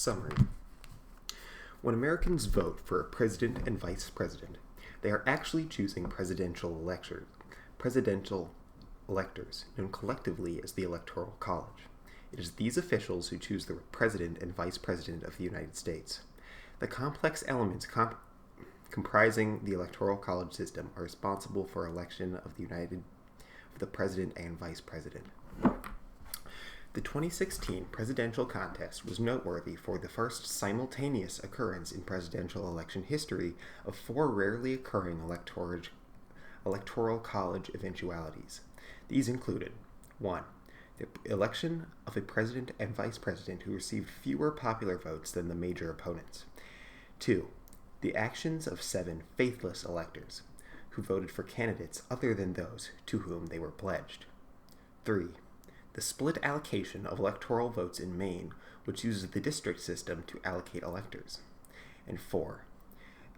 Summary. When Americans vote for a president and vice president, they are actually choosing presidential electors, known collectively as the Electoral College. It is these officials who choose the president and vice president of the United States. The complex elements comprising the Electoral College system are responsible for election of the president and vice president. The 2016 presidential contest was noteworthy for the first simultaneous occurrence in presidential election history of four rarely occurring electoral college eventualities. These included 1. The election of a president and vice president who received fewer popular votes than the major opponents. 2. The actions of 7 faithless electors who voted for candidates other than those to whom they were pledged. 3. The split allocation of electoral votes in Maine, which uses the district system to allocate electors. And 4.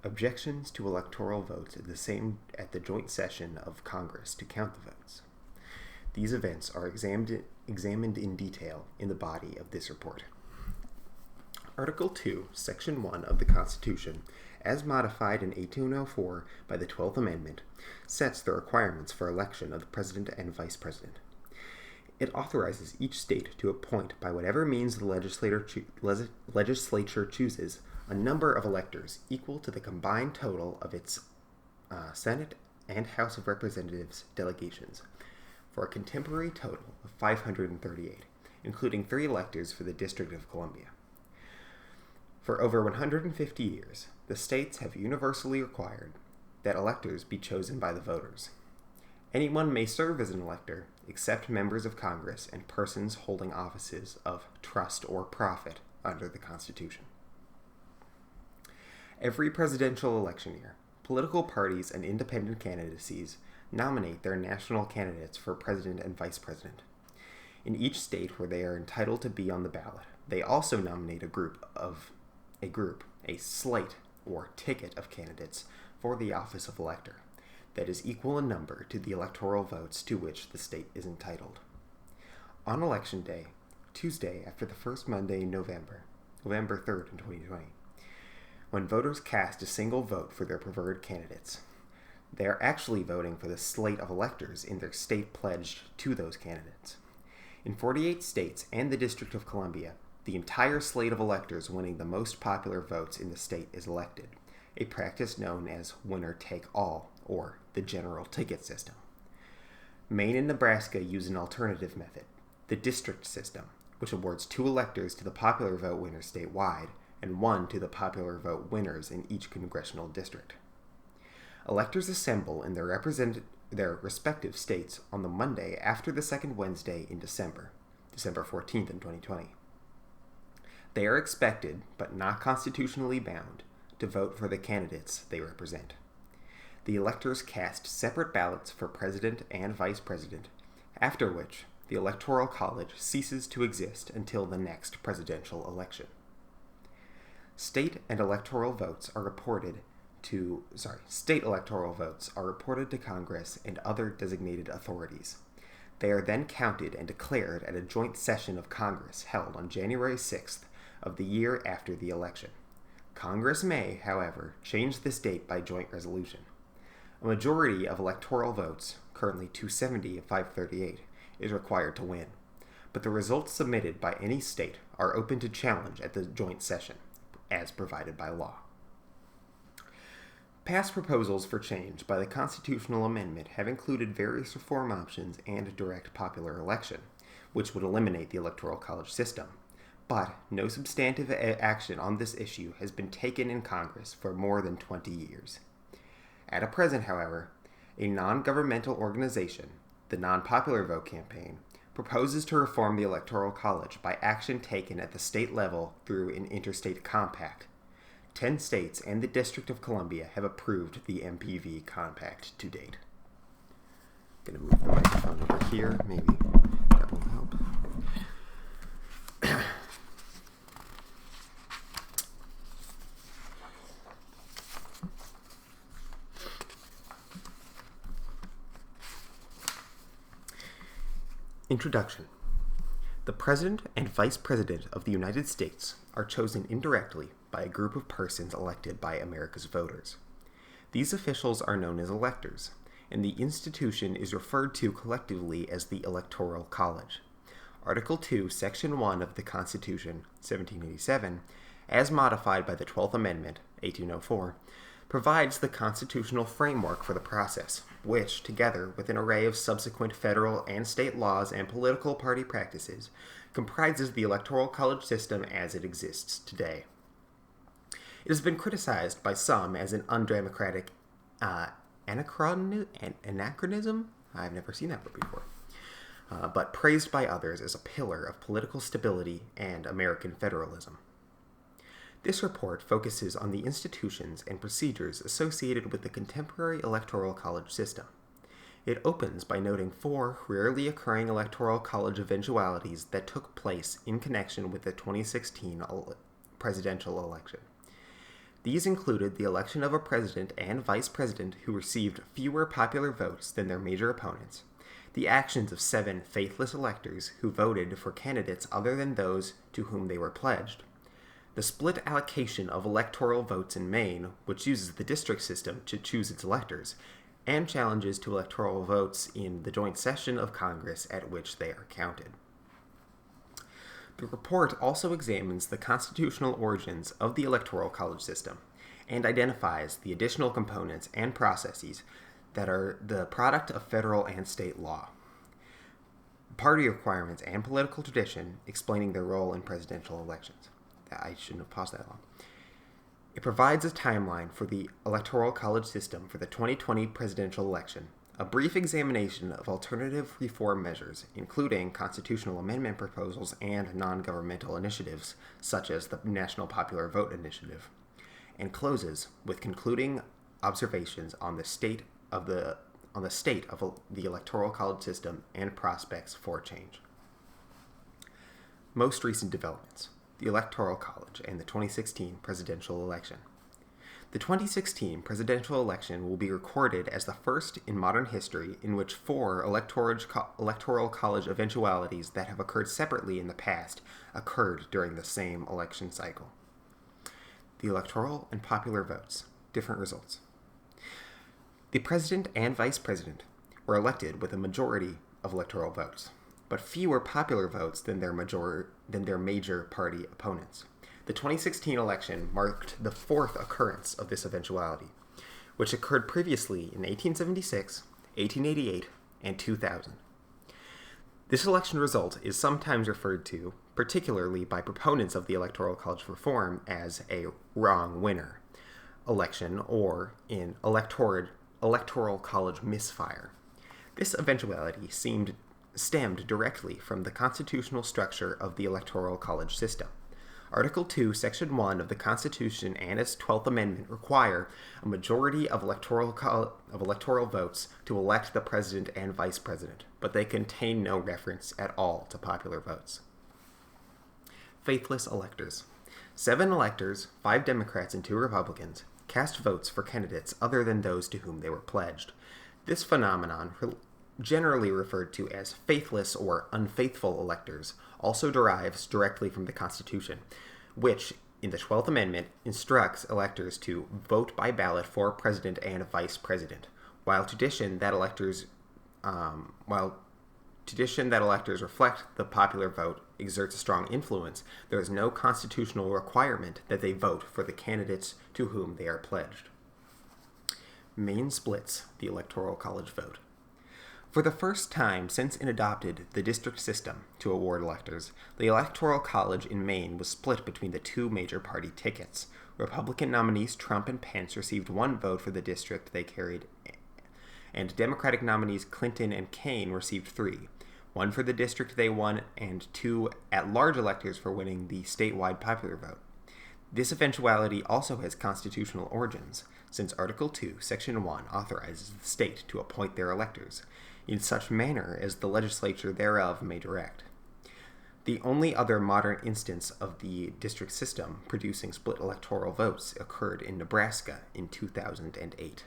Objections to electoral votes at the joint session of Congress to count the votes. These events are examined in detail in the body of this report. Article 2, Section 1 of the Constitution, as modified in 1804 by the 12th Amendment, sets the requirements for election of the president and vice president. It authorizes each state to appoint, by whatever means the legislature chooses, a number of electors equal to the combined total of its Senate and House of Representatives delegations, for a contemporary total of 538, including 3 electors for the District of Columbia. For over 150 years, the states have universally required that electors be chosen by the voters. Anyone may serve as an elector, except members of Congress and persons holding offices of trust or profit under the Constitution. Every presidential election year, political parties and independent candidacies nominate their national candidates for president and vice president. In each state where they are entitled to be on the ballot, they also nominate a slate or ticket of candidates for the office of elector that is equal in number to the electoral votes to which the state is entitled. On Election Day, Tuesday after the first Monday in November 3rd in 2020, when voters cast a single vote for their preferred candidates, they are actually voting for the slate of electors in their state pledged to those candidates. In 48 states and the District of Columbia, the entire slate of electors winning the most popular votes in the state is elected, a practice known as winner-take-all, or the general ticket system. Maine and Nebraska use an alternative method, the district system, which awards 2 electors to the popular vote winners statewide and 1 to the popular vote winners in each congressional district. Electors assemble in their respective states on the Monday after the second Wednesday in December 14th in 2020. They are expected, but not constitutionally bound, to vote for the candidates they represent. The electors cast separate ballots for president and vice president, after which the Electoral College ceases to exist until the next presidential election. State electoral votes are reported to Congress and other designated authorities. They are then counted and declared at a joint session of Congress held on January 6th of the year after the election. Congress may, however, change this date by joint resolution. A majority of electoral votes, currently 270 of 538, is required to win, but the results submitted by any state are open to challenge at the joint session, as provided by law. Past proposals for change by the constitutional amendment have included various reform options and direct popular election, which would eliminate the Electoral College system, but no substantive action on this issue has been taken in Congress for more than 20 years. At present, however, a non-governmental organization, the Non-Popular Vote Campaign, proposes to reform the Electoral College by action taken at the state level through an interstate compact. 10 states and the District of Columbia have approved the MPV compact to date. I'm going to move the microphone over here, maybe that will help. Introduction. The President and Vice President of the United States are chosen indirectly by a group of persons elected by America's voters. These officials are known as electors, and the institution is referred to collectively as the Electoral College. Article 2, Section 1 of the Constitution, 1787, as modified by the 12th Amendment, 1804, provides the constitutional framework for the process, which, together with an array of subsequent federal and state laws and political party practices, comprises the Electoral College system as it exists today. It has been criticized by some as an undemocratic anachronism. I've never seen that word before. But praised by others as a pillar of political stability and American federalism. This report focuses on the institutions and procedures associated with the contemporary Electoral College system. It opens by noting 4 rarely occurring Electoral College eventualities that took place in connection with the 2016 presidential election. These included the election of a president and vice president who received fewer popular votes than their major opponents, the actions of 7 faithless electors who voted for candidates other than those to whom they were pledged, the split allocation of electoral votes in Maine, which uses the district system to choose its electors, and challenges to electoral votes in the joint session of Congress at which they are counted. The report also examines the constitutional origins of the Electoral College system and identifies the additional components and processes that are the product of federal and state law, party requirements, and political tradition explaining their role in presidential elections. I shouldn't have paused that long. It provides a timeline for the Electoral College system for the 2020 presidential election, a brief examination of alternative reform measures, including constitutional amendment proposals and non-governmental initiatives, such as the National Popular Vote Initiative, and closes with concluding observations on the state of the Electoral College system and prospects for change. Most recent developments: the Electoral College and the 2016 presidential election. The 2016 presidential election will be recorded as the first in modern history in which 4 Electoral College eventualities that have occurred separately in the past occurred during the same election cycle. The electoral and popular votes. Different results. The president and vice president were elected with a majority of electoral votes, but fewer popular votes than their major party opponents. The 2016 election marked the 4th occurrence of this eventuality, which occurred previously in 1876, 1888, and 2000. This election result is sometimes referred to, particularly by proponents of the Electoral College reform, as a wrong winner election, or in Electoral College misfire. This eventuality stemmed directly from the constitutional structure of the Electoral College system. Article 2, Section 1 of the Constitution and its 12th Amendment require a majority of electoral votes to elect the president and vice president, but they contain no reference at all to popular votes. Faithless electors. 7 electors, 5 Democrats and 2 Republicans, cast votes for candidates other than those to whom they were pledged. This phenomenon, generally referred to as faithless or unfaithful electors, also derives directly from the Constitution, which, in the 12th Amendment, instructs electors to vote by ballot for president and vice president. While tradition that electors reflect the popular vote exerts a strong influence, there is no constitutional requirement that they vote for the candidates to whom they are pledged. Maine splits the Electoral College vote. For the first time since it adopted the district system to award electors, the Electoral College in Maine was split between the 2 major party tickets. Republican nominees Trump and Pence received 1 vote for the district they carried, and Democratic nominees Clinton and Kane received 3, 1 for the district they won and 2 at-large electors for winning the statewide popular vote. This eventuality also has constitutional origins, since Article 2, Section 1 authorizes the state to appoint their electors, in such manner as the legislature thereof may direct. The only other modern instance of the district system producing split electoral votes occurred in Nebraska in 2008.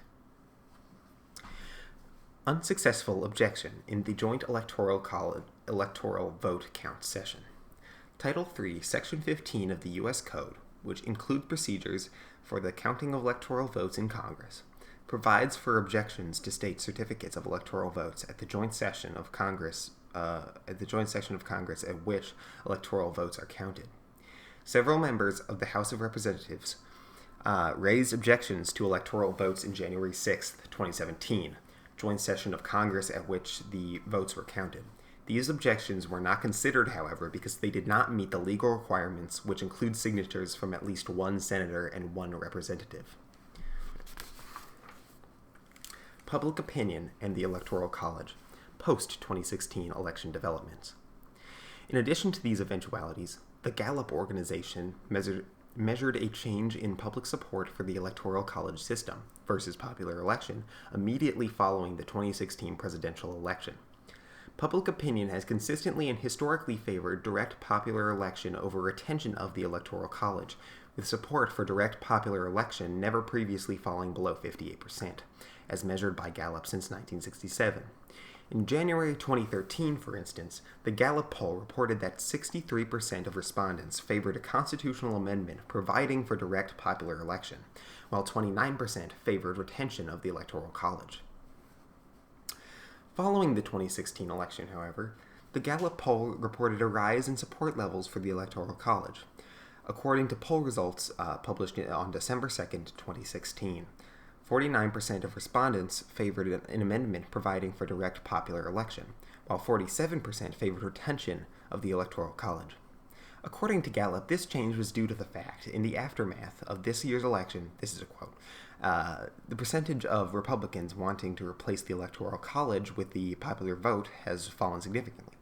Unsuccessful objection in the joint electoral vote count session. Title 3, Section 15 of the U.S. Code, which includes procedures for the counting of electoral votes in Congress, provides for objections to state certificates of electoral votes at the joint session of Congress at which electoral votes are counted. Several members of the House of Representatives raised objections to electoral votes in January 6, 2017, joint session of Congress at which the votes were counted. These objections were not considered, however, because they did not meet the legal requirements, which include signatures from at least one senator and one representative. Public opinion and the Electoral College, post-2016 election developments. In addition to these eventualities, the Gallup organization measured a change in public support for the Electoral College system versus popular election immediately following the 2016 presidential election. Public opinion has consistently and historically favored direct popular election over retention of the Electoral College, with support for direct popular election never previously falling below 58%, as measured by Gallup since 1967. In January 2013, for instance, the Gallup poll reported that 63% of respondents favored a constitutional amendment providing for direct popular election, while 29% favored retention of the Electoral College. Following the 2016 election, however, the Gallup poll reported a rise in support levels for the Electoral College. According to poll results published on December 2, 2016, 49% of respondents favored an amendment providing for direct popular election, while 47% favored retention of the Electoral College. According to Gallup, this change was due to the fact, in the aftermath of this year's election, this is a quote, the percentage of Republicans wanting to replace the Electoral College with the popular vote has fallen significantly.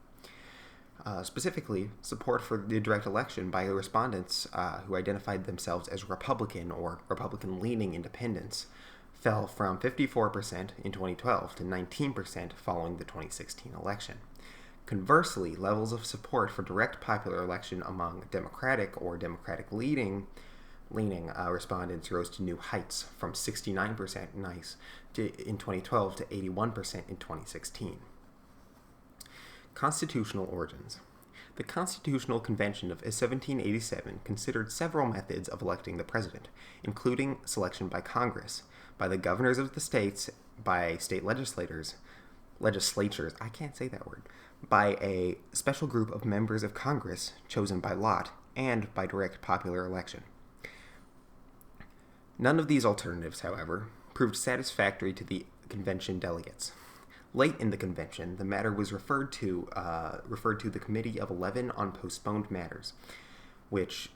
Specifically, support for the direct election by respondents who identified themselves as Republican or Republican-leaning independents fell from 54% in 2012 to 19% following the 2016 election. Conversely, levels of support for direct popular election among Democratic or Democratic-leaning respondents rose to new heights, from 69% in 2012 to 81% in 2016. Constitutional origins. The Constitutional Convention of 1787 considered several methods of electing the president, including selection by Congress, by the governors of the states, by state legislatures, I can't say that word, by a special group of members of Congress chosen by lot, and by direct popular election. None of these alternatives, however, proved satisfactory to the convention delegates. Late in the convention, the matter was referred to the Committee of 11 on Postponed Matters, which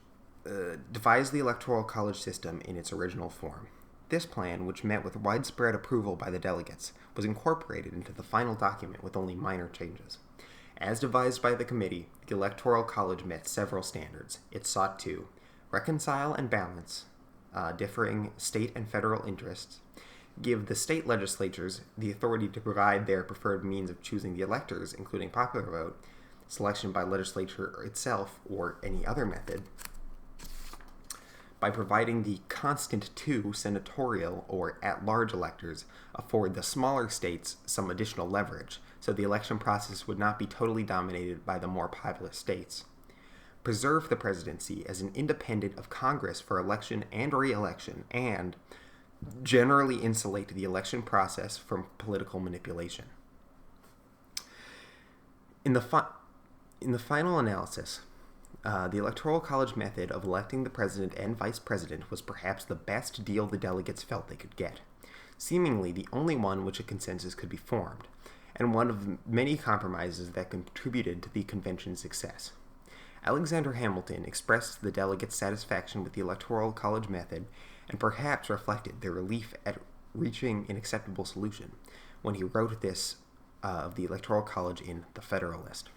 devised the Electoral College system in its original form. This plan, which met with widespread approval by the delegates, was incorporated into the final document with only minor changes. As devised by the committee, the Electoral College met several standards. It sought to reconcile and balance differing state and federal interests, give the state legislatures the authority to provide their preferred means of choosing the electors, including popular vote, selection by legislature itself, or any other method, by providing the constant two senatorial or at-large electors, afford the smaller states some additional leverage, so the election process would not be totally dominated by the more populous states. Preserve the presidency as an independent of Congress for election and re-election, and generally insulate the election process from political manipulation. In the final analysis, the Electoral College method of electing the president and vice president was perhaps the best deal the delegates felt they could get, seemingly the only one which a consensus could be formed, and one of many compromises that contributed to the convention's success. Alexander Hamilton expressed the delegates' satisfaction with the Electoral College method and perhaps reflected their relief at reaching an acceptable solution when he wrote this of the Electoral College in The Federalist.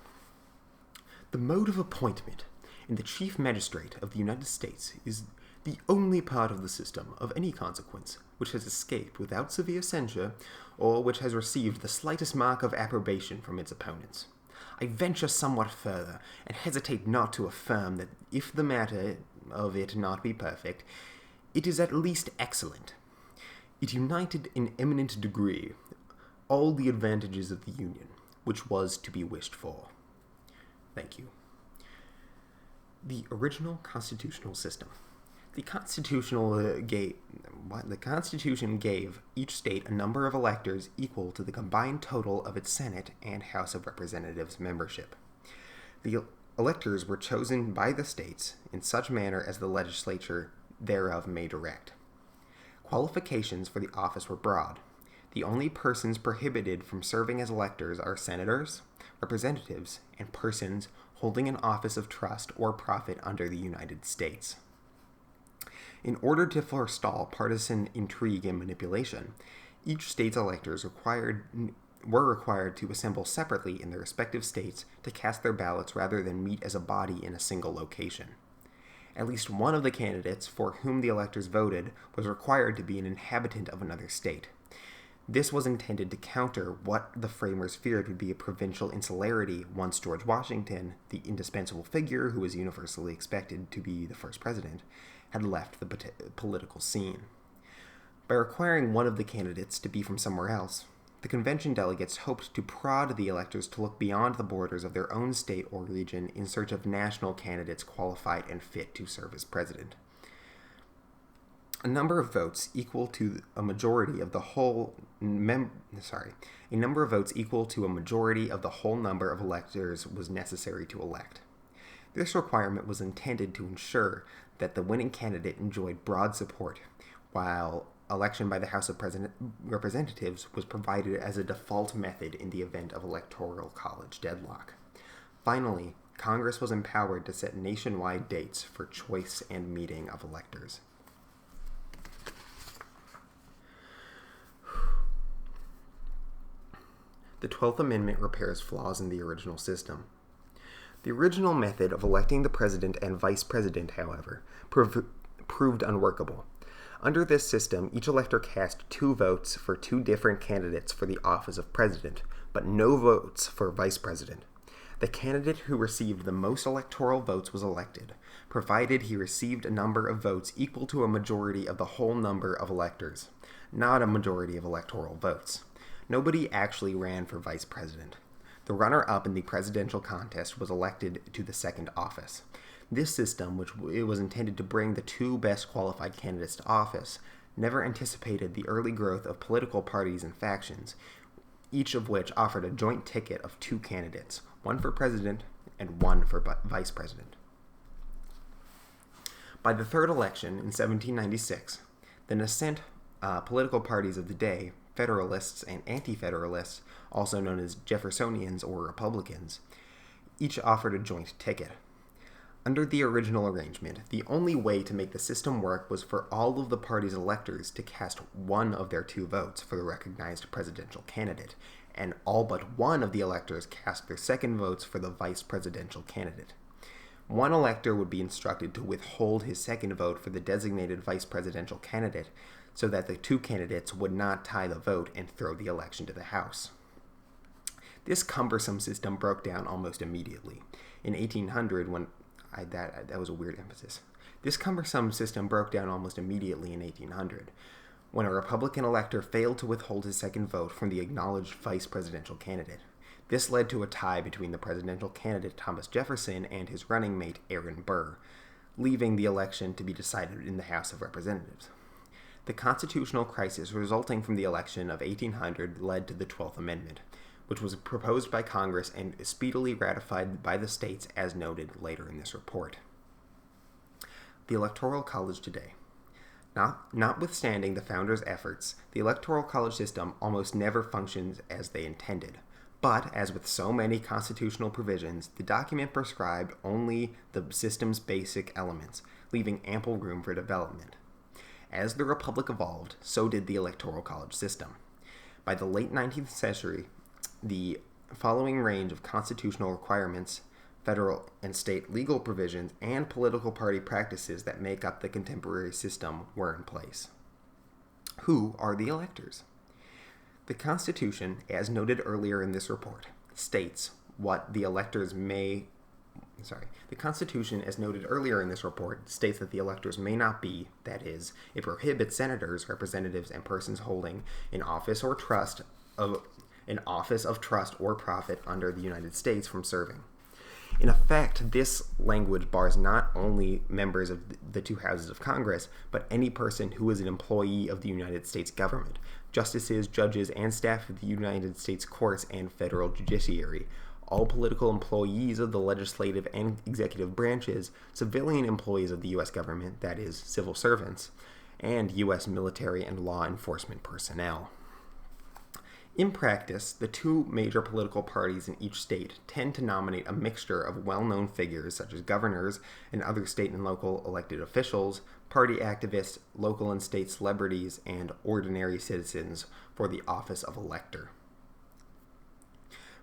The mode of appointment in the Chief Magistrate of the United States is the only part of the system of any consequence which has escaped without severe censure, or which has received the slightest mark of approbation from its opponents. I venture somewhat further, and hesitate not to affirm that if the matter of it not be perfect, it is at least excellent. It united in eminent degree all the advantages of the Union, which was to be wished for. Thank you. The original constitutional system. The Constitution gave each state a number of electors equal to the combined total of its Senate and House of Representatives membership. The electors were chosen by the states in such manner as the legislature thereof may direct. Qualifications for the office were broad. The only persons prohibited from serving as electors are senators, representatives, and persons holding an office of trust or profit under the United States. In order to forestall partisan intrigue and manipulation, each state's electors were required to assemble separately in their respective states to cast their ballots rather than meet as a body in a single location. At least one of the candidates for whom the electors voted was required to be an inhabitant of another state. This was intended to counter what the framers feared would be a provincial insularity once George Washington, the indispensable figure who was universally expected to be the first president, had left the political scene. By requiring one of the candidates to be from somewhere else, the convention delegates hoped to prod the electors to look beyond the borders of their own state or region in search of national candidates qualified and fit to serve as president. A number of votes equal to a majority of the whole number of electors was necessary to elect. This requirement was intended to ensure that the winning candidate enjoyed broad support, while election by the House of Representatives was provided as a default method in the event of electoral college deadlock. Finally, Congress was empowered to set nationwide dates for choice and meeting of electors. The 12th Amendment repairs flaws in the original system. The original method of electing the president and vice president, however, proved unworkable. Under this system, each elector cast 2 votes for 2 different candidates for the office of president, but no votes for vice president. The candidate who received the most electoral votes was elected, provided he received a number of votes equal to a majority of the whole number of electors, not a majority of electoral votes. Nobody actually ran for vice president. The runner-up in the presidential contest was elected to the second office. This system, which it was intended to bring the 2 best qualified candidates to office, never anticipated the early growth of political parties and factions, each of which offered a joint ticket of 2 candidates, one for president and one for vice president. By the third election in 1796, the nascent political parties of the day, Federalists and Anti-Federalists, also known as Jeffersonians or Republicans, each offered a joint ticket. Under the original arrangement, the only way to make the system work was for all of the party's electors to cast one of their 2 votes for the recognized presidential candidate, and all but one of the electors cast their second votes for the vice presidential candidate. One elector would be instructed to withhold his second vote for the designated vice presidential candidate so that the 2 candidates would not tie the vote and throw the election to the House. This cumbersome system broke down almost immediately. In 1800, that was a weird emphasis. This cumbersome system broke down almost immediately in 1800, when a Republican elector failed to withhold his second vote from the acknowledged vice presidential candidate. This led to a tie between the presidential candidate Thomas Jefferson and his running mate Aaron Burr, leaving the election to be decided in the House of Representatives. The constitutional crisis resulting from the election of 1800 led to the 12th Amendment, which was proposed by Congress and speedily ratified by the states as noted later in this report. The Electoral College today. Notwithstanding the founders' efforts, the Electoral College system almost never functions as they intended. But, as with so many constitutional provisions, the document prescribed only the system's basic elements, leaving ample room for development. As the Republic evolved, so did the Electoral College system. By the late 19th century, the following range of constitutional requirements, federal and state legal provisions, and political party practices that make up the contemporary system were in place. Who are the electors? The Constitution, as noted earlier in this report, states what the electors may The Constitution, as noted earlier in this report, states that the electors may not be, that is, it prohibits senators, representatives, and persons holding an office or trust an office of trust or profit under the United States from serving. In effect, this language bars not only members of the two houses of Congress, but any person who is an employee of the United States government, justices, judges, and staff of the United States courts and federal judiciary, all political employees of the legislative and executive branches, civilian employees of the U.S. government, that is, civil servants, and U.S. military and law enforcement personnel. In practice, the two major political parties in each state tend to nominate a mixture of well-known figures such as governors and other state and local elected officials, party activists, local and state celebrities, and ordinary citizens for the office of elector.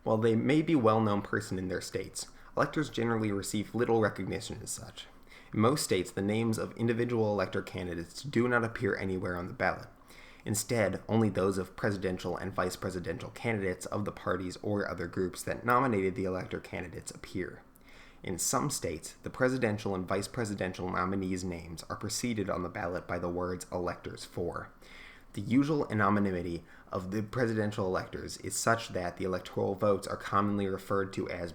While they may be well-known persons in their states, electors generally receive little recognition as such. In most states, the names of individual elector candidates do not appear anywhere on the ballot. Instead, only those of presidential and vice presidential candidates of the parties or other groups that nominated the elector candidates appear. In some states, the presidential and vice presidential nominees' names are preceded on the ballot by the words "electors for." The usual anonymity of the presidential electors is such that the electoral votes are commonly referred to as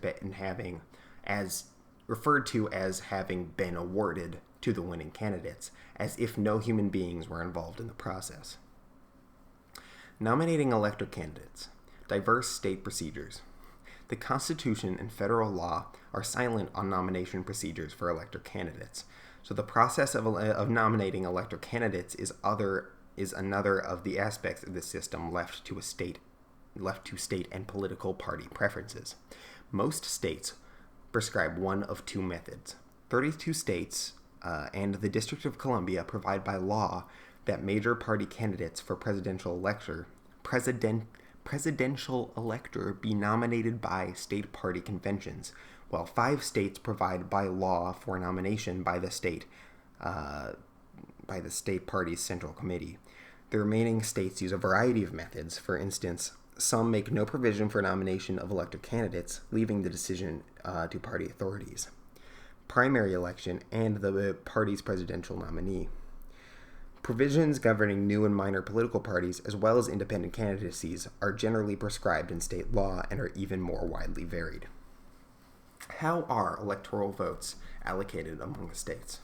having been awarded to the winning candidates, as if no human beings were involved in the process. Nominating elector candidates. Diverse state procedures. The Constitution and federal law are silent on nomination procedures for elector candidates, so the process of nominating elector candidates is another of the aspects of the system left to state and political party preferences. Most states prescribe one of two methods. 32 states and the District of Columbia provide by law that major party candidates for presidential elector be nominated by state party conventions, while 5 states provide by law for nomination by the state party's central committee. The remaining states use a variety of methods. For instance, some make no provision for nomination of elector candidates, leaving the decision to party authorities. Primary election and the party's presidential nominee. Provisions governing new and minor political parties, as well as independent candidacies, are generally prescribed in state law and are even more widely varied. How are electoral votes allocated among the states?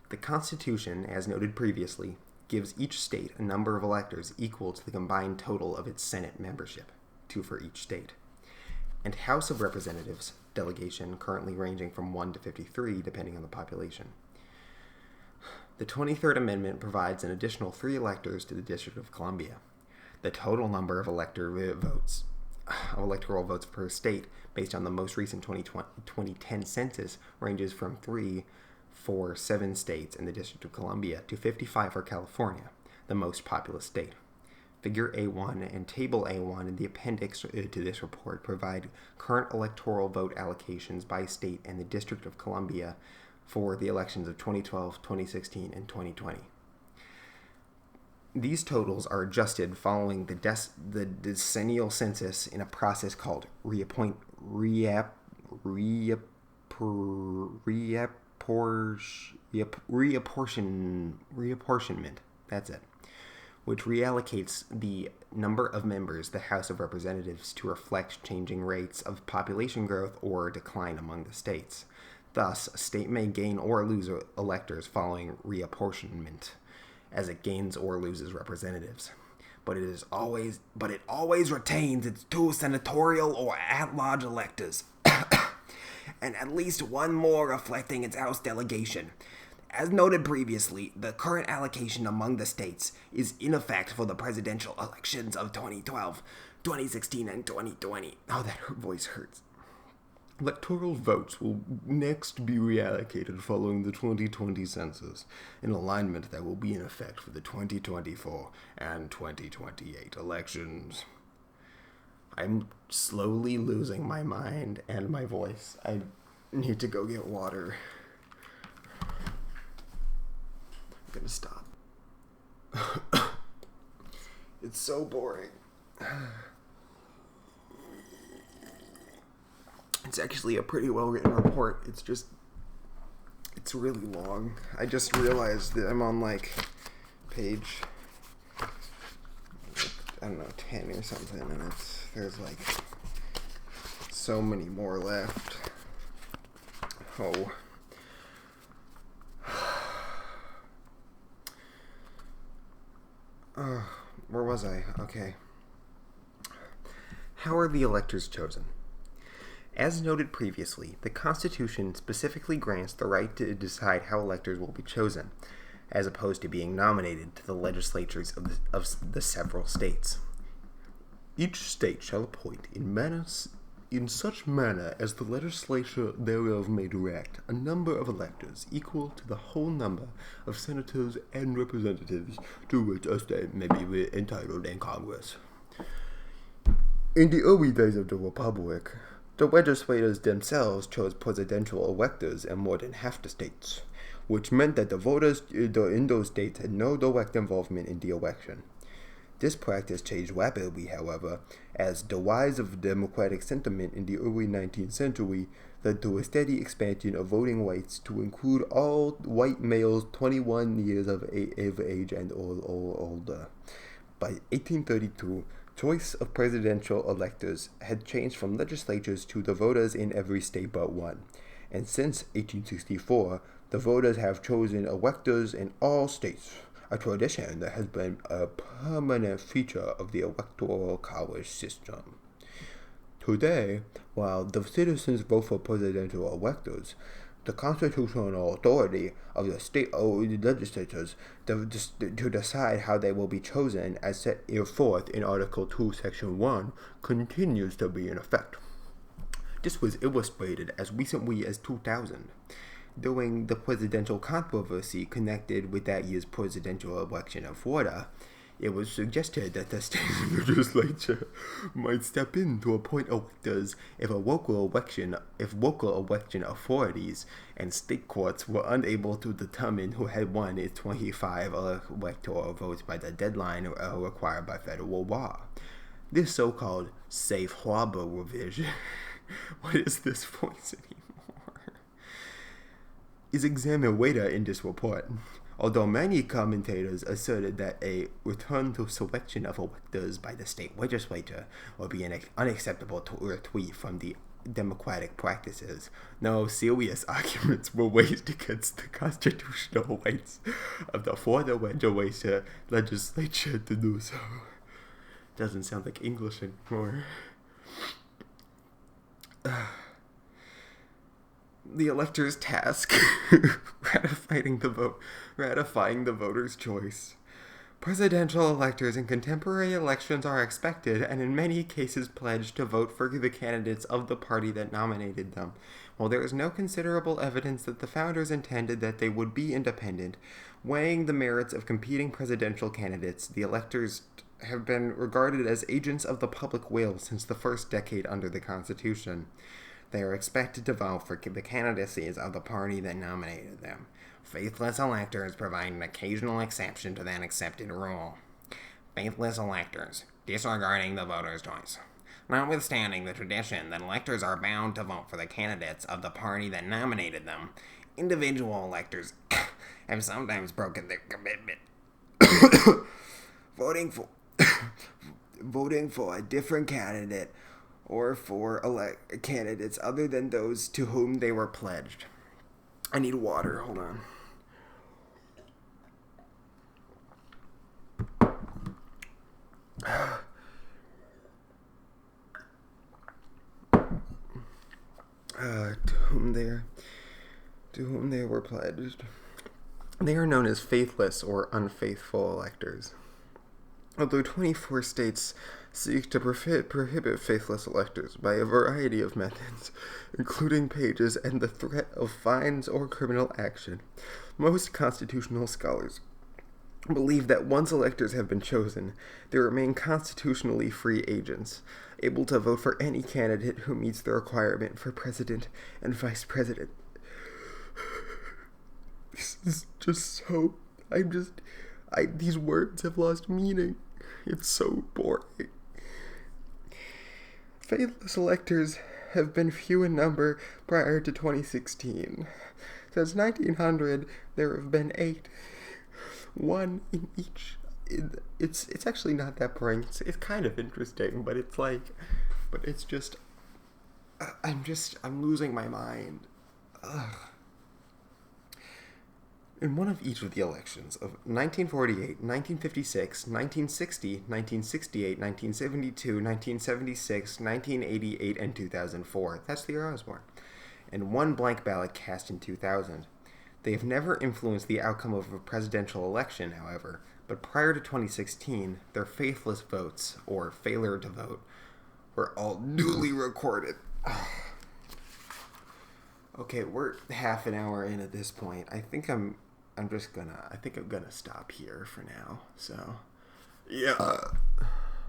The Constitution, as noted previously, gives each state a number of electors equal to the combined total of its Senate membership, 2 for each state, and House of Representatives delegation currently ranging from 1 to 53 depending on the population. The 23rd Amendment provides an additional 3 electors to the District of Columbia. The total number of electoral votes per state based on the most recent 2010 census ranges from 3 for 7 states in the District of Columbia to 55 for California, the most populous state. Figure A1 and Table A1 in the appendix to this report provide current electoral vote allocations by state and the District of Columbia for the elections of 2012, 2016, and 2020. These totals are adjusted following the decennial census in a process called reapportionment. That's it. Which reallocates the number of members the House of Representatives to reflect changing rates of population growth or decline among the states. Thus, a state may gain or lose electors following reapportionment, as it gains or loses representatives. But it always retains its 2 senatorial or at-large electors, and at least 1 more reflecting its House delegation. As noted previously, the current allocation among the states is in effect for the presidential elections of 2012, 2016, and 2020. Oh, that voice hurts. Electoral votes will next be reallocated following the 2020 census, an alignment that will be in effect for the 2024 and 2028 elections. I'm slowly losing my mind and my voice. I need to go get water. I'm gonna stop. It's so boring. It's actually a pretty well-written report. It's really long. I just realized that I'm on, page... I don't know, 10 or something, and there's like so many more left. Oh. Where was I? Okay. How are the electors chosen? As noted previously, the Constitution specifically grants the right to decide how electors will be chosen, as opposed to being nominated to the legislatures of the several states. Each state shall appoint in such manner as the legislature thereof may direct a number of electors equal to the whole number of senators and representatives to which a state may be entitled in Congress. In the early days of the Republic, the legislators themselves chose presidential electors in more than half the states, which meant that the voters in those states had no direct involvement in the election. This practice changed rapidly, however, as the rise of democratic sentiment in the early 19th century led to a steady expansion of voting rights to include all white males 21 years of age and older. By 1832, choice of presidential electors had changed from legislatures to the voters in every state but one, and since 1864, the voters have chosen electors in all states, a tradition that has been a permanent feature of the Electoral college system. Today, while the citizens vote for presidential electors, the constitutional authority of the state legislatures to decide how they will be chosen, as set forth in Article 2, Section 1, continues to be in effect. This was illustrated as recently as 2000. During the presidential controversy connected with that year's presidential election in Florida, it was suggested that the state legislature might step in to appoint electors if local election authorities and state courts were unable to determine who had won its 25 electoral votes by the deadline required by federal law. This so-called safe harbor revision, what is this voice anymore? Is examined later in this report, although many commentators asserted that a return to selection of electors by the state legislature would be an unacceptable retreat from the democratic practices. No serious arguments were raised against the constitutional rights of the Florida legislature to do so. Doesn't sound like English anymore. The elector's task, ratifying the voter's choice. Presidential electors in contemporary elections are expected, and in many cases pledged, to vote for the candidates of the party that nominated them. While there is no considerable evidence that the founders intended that they would be independent, weighing the merits of competing presidential candidates, the electors have been regarded as agents of the public will since the first decade under the Constitution. They are expected to vote for the candidacies of the party that nominated them. Faithless electors provide an occasional exception to that accepted rule. Faithless electors, disregarding the voter's choice. Notwithstanding the tradition that electors are bound to vote for the candidates of the party that nominated them, individual electors have sometimes broken their commitment. voting for a different candidate or for candidates other than those to whom they were pledged. I need water, hold on. To whom they were pledged. They are known as faithless or unfaithful electors. Although 24 states seek to prohibit faithless electors by a variety of methods, including pages and the threat of fines or criminal action, most constitutional scholars believe that once electors have been chosen, they remain constitutionally free agents, able to vote for any candidate who meets the requirement for president and vice president. This is just so... these words have lost meaning. It's so boring. Faithless electors have been few in number prior to 2016. Since 1900, there have been 8. One in each it's actually not that boring. It's kind of interesting, but it's just, I'm losing my mind. Ugh. In one of each of the elections of 1948, 1956, 1960, 1968, 1972, 1976, 1988, and 2004, that's the year I was born, and one blank ballot cast in 2000. They have never influenced the outcome of a presidential election, however, but prior to 2016, their faithless votes, or failure to vote, were all newly recorded. Okay, we're half an hour in at this point. I think I'm gonna stop here for now. So, yeah.